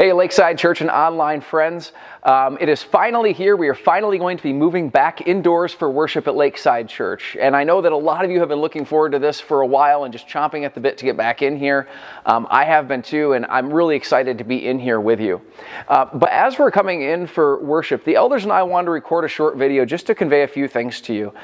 Hey, Lakeside Church and online friends. It is finally here. We are finally going to be moving back indoors for worship at Lakeside Church. And I know that a lot of you have been looking forward to this for a while and just chomping at the bit to get back in here. I have been too, and I'm really excited to be in here with you. But as we're coming in for worship, the elders and I wanted to record a short video just to convey a few things to you.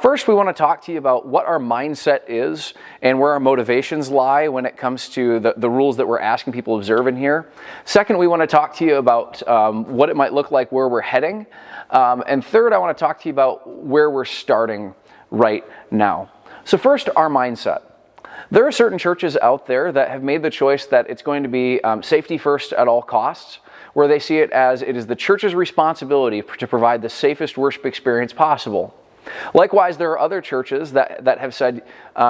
First, we want to talk to you about what our mindset is and where our motivations lie when it comes to the rules that we're asking people to observe in here. Second, we want to talk to you about what it might look like where we're heading. And third, I want to talk to you about where we're starting right now. So first, our mindset. There are certain churches out there that have made the choice that it's going to be safety first at all costs, where they see it as it is the church's responsibility to provide the safest worship experience possible. Likewise, there are other churches that have said,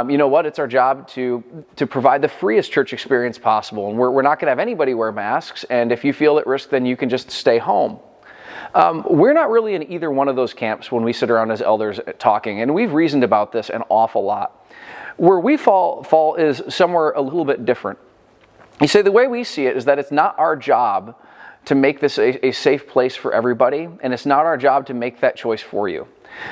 you know what, it's our job to provide the freest church experience possible, and we're not going to have anybody wear masks, and if you feel at risk, then you can just stay home. We're not really in either one of those camps when we sit around as elders talking, and we've reasoned about this an awful lot. Where we fall is somewhere a little bit different. You see, the way we see it is that it's not our job to make this a safe place for everybody, and it's not our job to make that choice for you.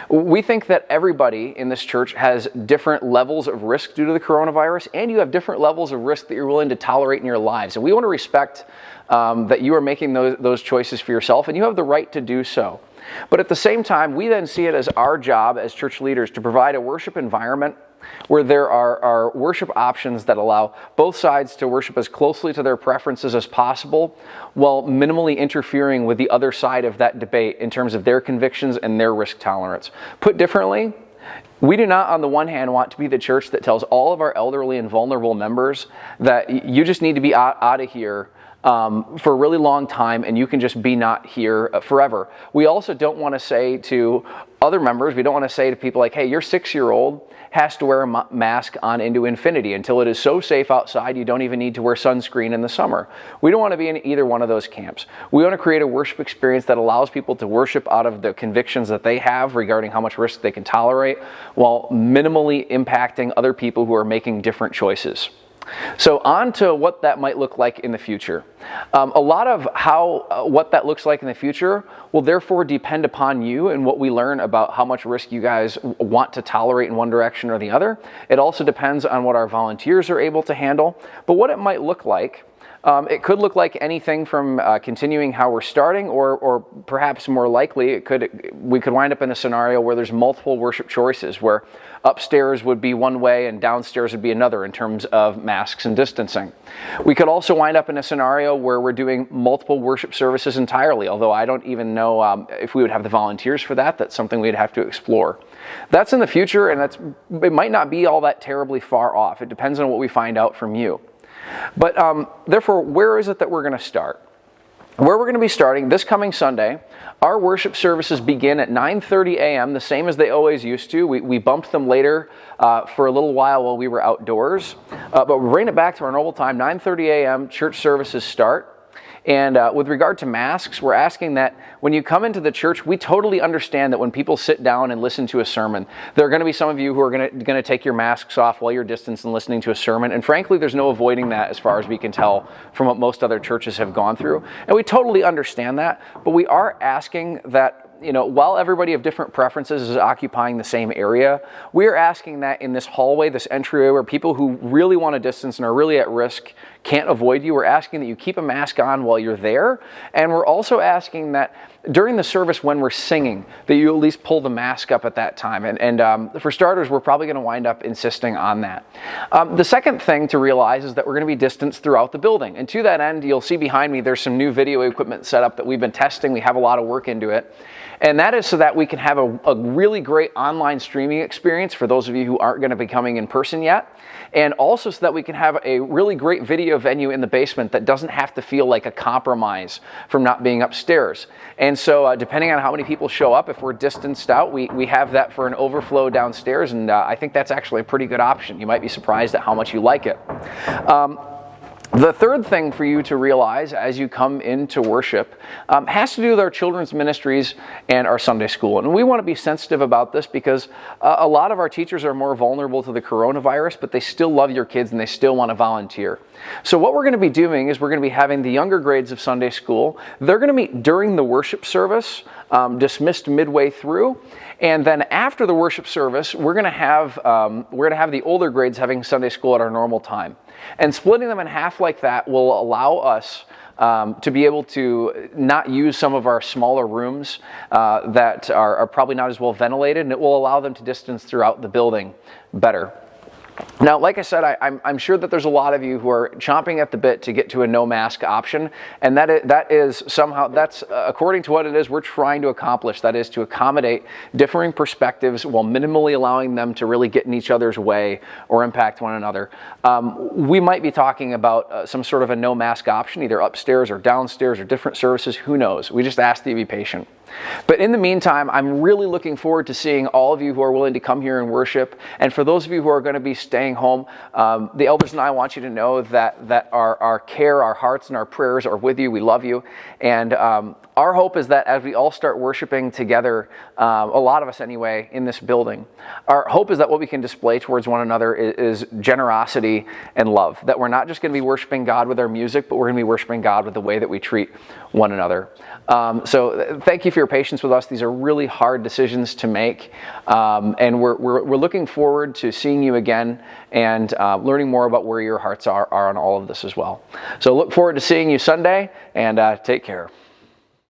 We think that everybody in this church has different levels of risk due to the coronavirus, and you have different levels of risk that you're willing to tolerate in your lives. And we want to respect that you are making those choices for yourself, and you have the right to do so. But at the same time, we then see it as our job as church leaders to provide a worship environment where there are worship options that allow both sides to worship as closely to their preferences as possible, while minimally interfering with the other side of that debate in terms of their convictions and their risk tolerance. Put differently, we do not, on the one hand, want to be the church that tells all of our elderly and vulnerable members that you just need to be out of here for a really long time, and you can just be not here forever. We also don't want to say to other members, we don't want to say to people like, hey, your 6-year-old has to wear a mask on into infinity until it is so safe outside you don't even need to wear sunscreen in the summer. We don't want to be in either one of those camps. We want to create a worship experience that allows people to worship out of the convictions that they have regarding how much risk they can tolerate, while minimally impacting other people who are making different choices. So on to what that might look like in the future. A lot of what that looks like in the future will therefore depend upon you and what we learn about how much risk you guys want to tolerate in one direction or the other. It also depends on what our volunteers are able to handle. But what it might look like, it could look like anything from continuing how we're starting, or perhaps more likely, we could wind up in a scenario where there's multiple worship choices, where upstairs would be one way and downstairs would be another in terms of masks and distancing. We could also wind up in a scenario where we're doing multiple worship services entirely, although I don't even know if we would have the volunteers for that. That's something we'd have to explore. That's in the future, and it might not be all that terribly far off. It depends on what we find out from you. But therefore, where is it that we're going to start? Where we're going to be starting this coming Sunday, our worship services begin at 9:30 a.m., the same as they always used to. We bumped them later for a little while we were outdoors. But we're bringing it back to our normal time, 9:30 a.m., church services start. And with regard to masks, we're asking that when you come into the church, we totally understand that when people sit down and listen to a sermon, there are going to be some of you who are going to take your masks off while you're distanced and listening to a sermon. And frankly, there's no avoiding that as far as we can tell from what most other churches have gone through. And we totally understand that, but we are asking that, while everybody of different preferences is occupying the same area, we're asking that in this hallway, this entryway where people who really want to distance and are really at risk can't avoid you, we're asking that you keep a mask on while you're there. And we're also asking that during the service when we're singing, that you at least pull the mask up at that time. And for starters, we're probably going to wind up insisting on that. The second thing to realize is that we're going to be distanced throughout the building. And to that end, you'll see behind me, there's some new video equipment set up that we've been testing. We have a lot of work into it. And that is so that we can have a really great online streaming experience for those of you who aren't going to be coming in person yet. And also so that we can have a really great video venue in the basement that doesn't have to feel like a compromise from not being upstairs. And so depending on how many people show up, if we're distanced out, we have that for an overflow downstairs. And I think that's actually a pretty good option. You might be surprised at how much you like it. The third thing for you to realize as you come into worship has to do with our children's ministries and our Sunday school. And we want to be sensitive about this because a lot of our teachers are more vulnerable to the coronavirus, but they still love your kids and they still want to volunteer. So what we're going to be doing is we're going to be having the younger grades of Sunday school. They're going to meet during the worship service, dismissed midway through. And then after the worship service, we're going to have the older grades having Sunday school at our normal time. And splitting them in half like that will allow us to be able to not use some of our smaller rooms that are probably not as well ventilated, and it will allow them to distance throughout the building better. Now, like I said, I'm sure that there's a lot of you who are chomping at the bit to get to a no mask option, and that is somehow, that's according to what it is we're trying to accomplish. That is to accommodate differing perspectives while minimally allowing them to really get in each other's way or impact one another. We might be talking about some sort of a no mask option, either upstairs or downstairs or different services, who knows. We just ask that you be patient. But in the meantime, I'm really looking forward to seeing all of you who are willing to come here and worship. And for those of you who are going to be staying home, the elders and I want you to know that our care, our hearts, and our prayers are with you. We love you. And our hope is that as we all start worshiping together, a lot of us anyway, in this building, our hope is that what we can display towards one another is generosity and love. That we're not just going to be worshiping God with our music, but we're going to be worshiping God with the way that we treat one another. So thank you for your patience with us. These are really hard decisions to make, and we're looking forward to seeing you again and learning more about where your hearts are on all of this as well. So look forward to seeing you Sunday, and take care.